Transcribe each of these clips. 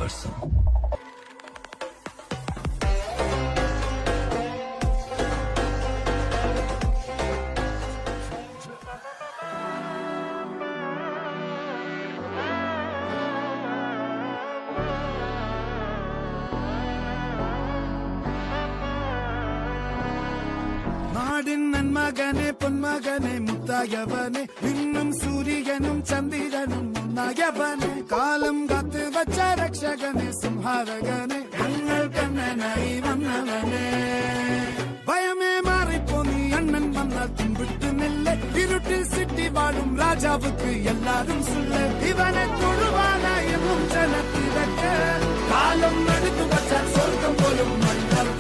person. நாடின் நன்மகனே பொன்மகனே முத்தாயவனே இன்னும் சூரியனும் சந்திரனும் முன்னாயவனே காலம் காத்து வச்ச ரக்ஷகனே சிம்ஹாரகனே எங்கள் கண்ணனாய் வந்தவனே பயமே மாறிப்போ நீ அண்ணன் வந்தால் தும்பிட்டு நெல்ல இருட்டில் சிட்டி வாழும் ராஜாவுக்கு எல்லாரும் சொல்ல இவனை தொழுவானாயும் ஜனத்திறக்க காலம் நடுத்து வச்சால் சொர்க்கம் போலும் மன்னர்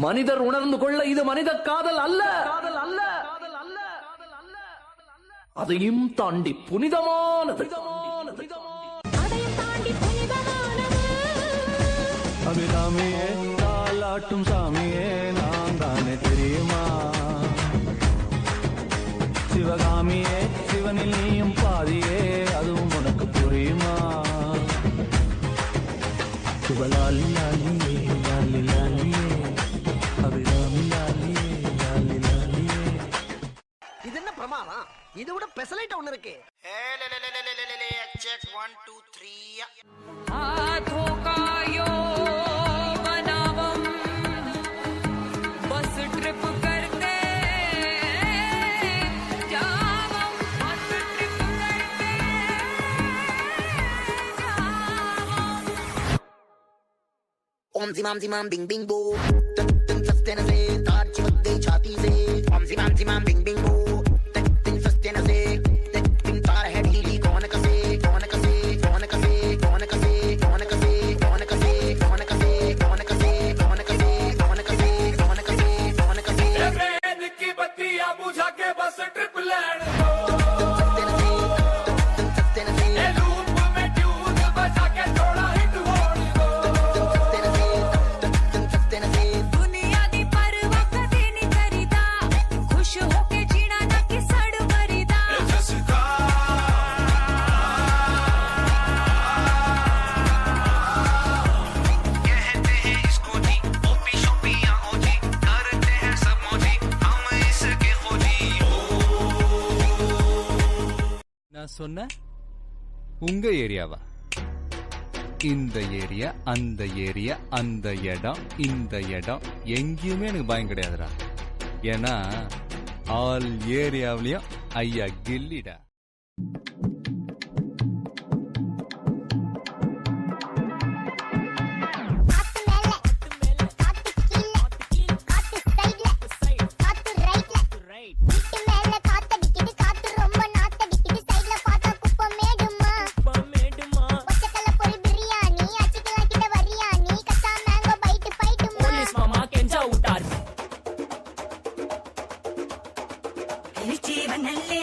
மனிதர் உணர்ந்து கொள்ள இது மனித காதல் அல்ல, அதையும் தாண்டி புனிதமானது. அபிராமியே தாலாட்டும் சாமியே நான் தானே தெரியுமா? சிவகாமியே சிவனில் நீயும் பாதியே அதுவும் உனக்கு புரியுமா? சிவலாலி லாலியே லாலி லாலியே அபிராமி லாலியே லாலி லாலியே. இது என்ன பிரமாதம்? இது விட பெசலைட் ஒண்ணு இருக்கு. செக் 1 2 3 हाथों का यो बनावम बस ट्रिप करते जावम बस ट्रिप करते जावम ओम जिमाम बिंग बिंग बो तन तन सस्ते न से तार चिपक गई छाती से ओम जिमाम बिंग बिंग बो तन तन सस्ते न से तन तार है ढीली कौन कसे कौन कसे कौन कसे कौन कसे कौन कसे कौन कसे कौन कसे कौन कसे कौन कसे कौन कसे कौन कसे कौन कसे ट्रेन की बत्तियां बुझा के बस ट्रिप लैंड दुनिया दी परवाह कदे नहीं करीदा खुश होके जीना ना कि सड़ मरीदा कहते हैं इसको जी ओपी शोपियां ओजी करते हैं सब मोजी हम इसके खोजी நான் சொன்ன உங்க ஏரியாவா? இந்த ஏரியா அந்த ஏரியா அந்த இடம் இந்த இடம் எங்கேயுமே எனக்கு பயம் கிடையாதுடா. ஏன்னா ஆல் ஏரியாவிலயும் ஐயா கில்லிடா. जीवनल्ले